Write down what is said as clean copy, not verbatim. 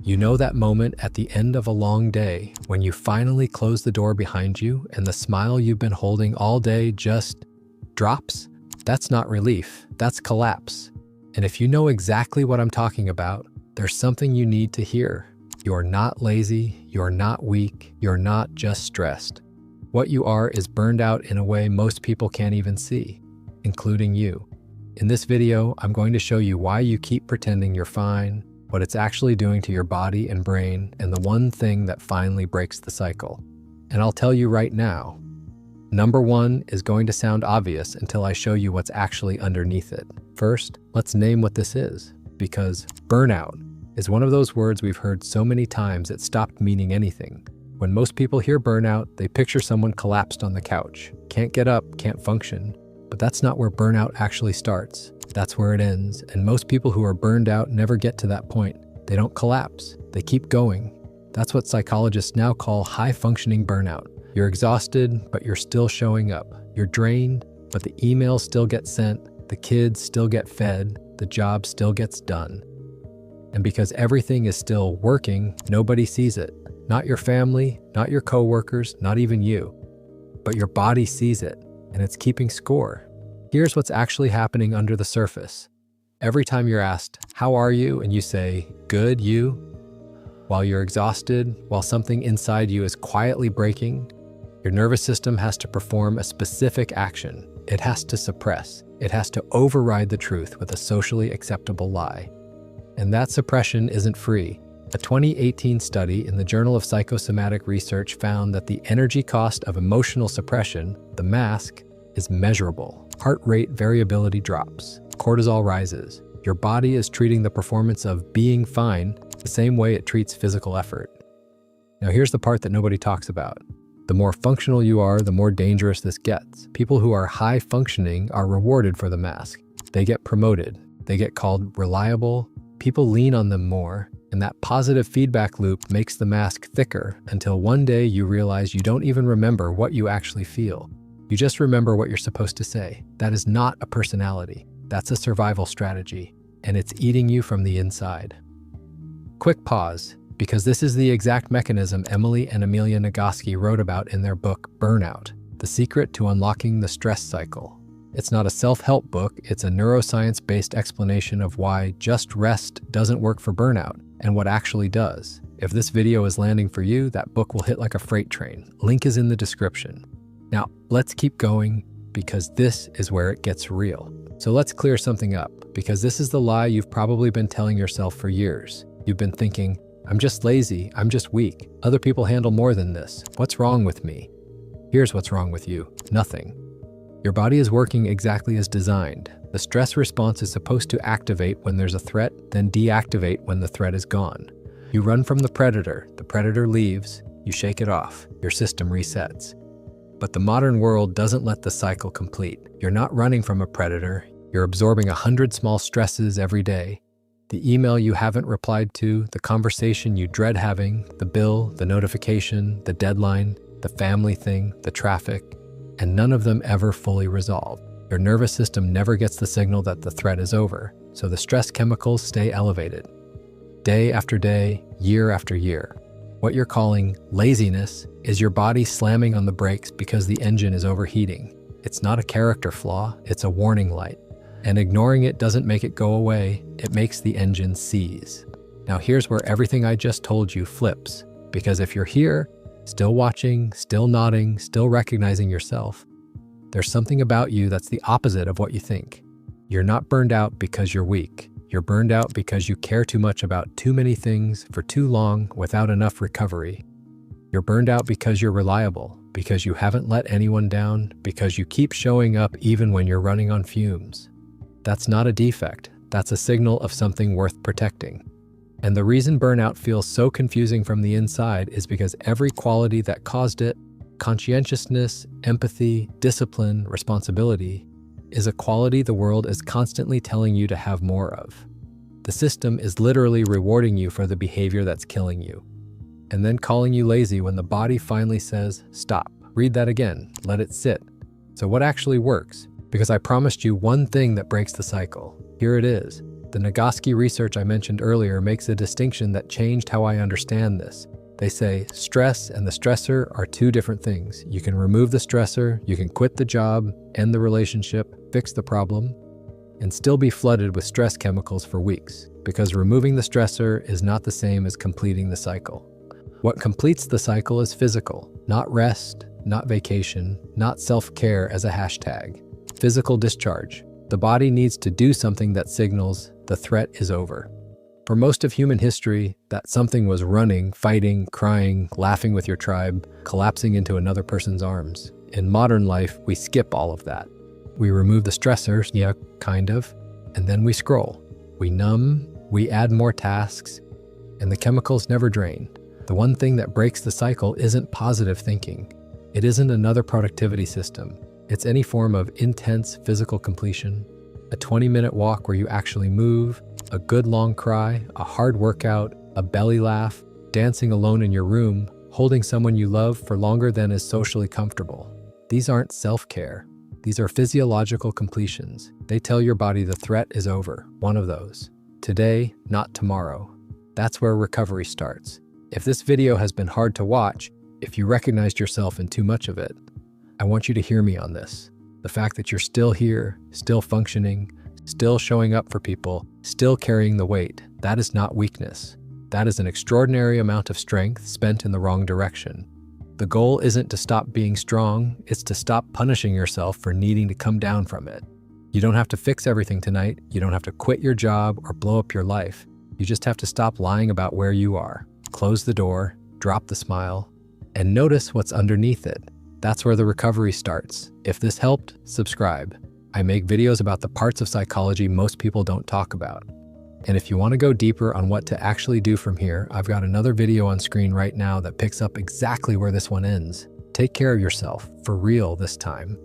You know that moment at the end of a long day when you finally close the door behind you and the smile you've been holding all day just drops? That's not relief, that's collapse. And if you know exactly what I'm talking about, there's something you need to hear. You're not lazy, you're not weak, you're not just stressed. What you are is burned out in a way most people can't even see, including you. In this video, I'm going to show you why you keep pretending you're fine, what it's actually doing to your body and brain, and the one thing that finally breaks the cycle. And I'll tell you right now, number one is going to sound obvious until I show you what's actually underneath it. First, let's name what this is, because burnout is one of those words we've heard so many times it stopped meaning anything. When most people hear burnout, they picture someone collapsed on the couch, can't get up, can't function. But that's not where burnout actually starts. That's where it ends, and most people who are burned out never get to that point. They don't collapse, they keep going. That's what psychologists now call high-functioning burnout. You're exhausted, but you're still showing up. You're drained, but the emails still get sent, the kids still get fed, the job still gets done. And because everything is still working, nobody sees it. Not your family, not your coworkers, not even you. But your body sees it, and it's keeping score. Here's what's actually happening under the surface. Every time you're asked, "How are you?" and you say, "Good, you?" While you're exhausted, while something inside you is quietly breaking, your nervous system has to perform a specific action. It has to suppress. It has to override the truth with a socially acceptable lie. And that suppression isn't free. A 2018 study in the Journal of Psychosomatic Research found that the energy cost of emotional suppression, the mask, is measurable. Heart rate variability drops. Cortisol rises. Your body is treating the performance of being fine the same way it treats physical effort. Now here's the part that nobody talks about. The more functional you are, the more dangerous this gets. People who are high functioning are rewarded for the mask. They get promoted. They get called reliable. People lean on them more. And that positive feedback loop makes the mask thicker until one day you realize you don't even remember what you actually feel. You just remember what you're supposed to say. That is not a personality. That's a survival strategy, and it's eating you from the inside. Quick pause, because this is the exact mechanism Emily and Amelia Nagoski wrote about in their book, Burnout, The Secret to Unlocking the Stress Cycle. It's not a self-help book, it's a neuroscience-based explanation of why just rest doesn't work for burnout, and what actually does. If this video is landing for you, that book will hit like a freight train. Link is in the description. Now, let's keep going, because this is where it gets real. So let's clear something up, because this is the lie you've probably been telling yourself for years. You've been thinking, "I'm just lazy, I'm just weak. Other people handle more than this. What's wrong with me?" Here's what's wrong with you. Nothing. Your body is working exactly as designed. The stress response is supposed to activate when there's a threat, then deactivate when the threat is gone. You run from the predator leaves, you shake it off, your system resets. But the modern world doesn't let the cycle complete. You're not running from a predator, you're absorbing 100 small stresses every day. The email you haven't replied to, the conversation you dread having, the bill, the notification, the deadline, the family thing, the traffic, and none of them ever fully resolve. Your nervous system never gets the signal that the threat is over, so the stress chemicals stay elevated. Day after day, year after year. What you're calling laziness is your body slamming on the brakes because the engine is overheating. It's not a character flaw, it's a warning light. And ignoring it doesn't make it go away, it makes the engine seize. Now here's where everything I just told you flips, because if you're here, still watching, still nodding, still recognizing yourself, there's something about you that's the opposite of what you think. You're not burned out because you're weak. You're burned out because you care too much about too many things for too long without enough recovery. You're burned out because you're reliable, because you haven't let anyone down, because you keep showing up even when you're running on fumes. That's not a defect, that's a signal of something worth protecting. And the reason burnout feels so confusing from the inside is because every quality that caused it, conscientiousness, empathy, discipline, responsibility, is a quality the world is constantly telling you to have more of. The system is literally rewarding you for the behavior that's killing you, and then calling you lazy when the body finally says, "Stop, read that again, let it sit." So what actually works? because I promised you one thing that breaks the cycle. Here it is. The Nagoski research I mentioned earlier makes a distinction that changed how I understand this. They say stress and the stressor are two different things. You can remove the stressor, you can quit the job, end the relationship, fix the problem, and still be flooded with stress chemicals for weeks, because removing the stressor is not the same as completing the cycle. What completes the cycle is physical, not rest, not vacation, not self-care as a hashtag. Physical discharge. The body needs to do something that signals the threat is over. For most of human history, that something was running, fighting, crying, laughing with your tribe, collapsing into another person's arms. In modern life, we skip all of that. We remove the stressors, yeah, kind of, and then we scroll. We numb, we add more tasks, and the chemicals never drain. The one thing that breaks the cycle isn't positive thinking. It isn't another productivity system. It's any form of intense physical completion. A 20-minute walk where you actually move, a good long cry, a hard workout, a belly laugh, dancing alone in your room, holding someone you love for longer than is socially comfortable. These aren't self-care. These are physiological completions. They tell your body the threat is over, one of those. Today, not tomorrow. That's where recovery starts. If this video has been hard to watch, if you recognized yourself in too much of it, I want you to hear me on this. The fact that you're still here, still functioning, still showing up for people, still carrying the weight, that is not weakness. That is an extraordinary amount of strength spent in the wrong direction. The goal isn't to stop being strong, it's to stop punishing yourself for needing to come down from it. You don't have to fix everything tonight, you don't have to quit your job or blow up your life. You just have to stop lying about where you are. Close the door, drop the smile, and notice what's underneath it. That's where the recovery starts. If this helped, subscribe. I make videos about the parts of psychology most people don't talk about. And if you want to go deeper on what to actually do from here, I've got another video on screen right now that picks up exactly where this one ends. Take care of yourself, for real this time.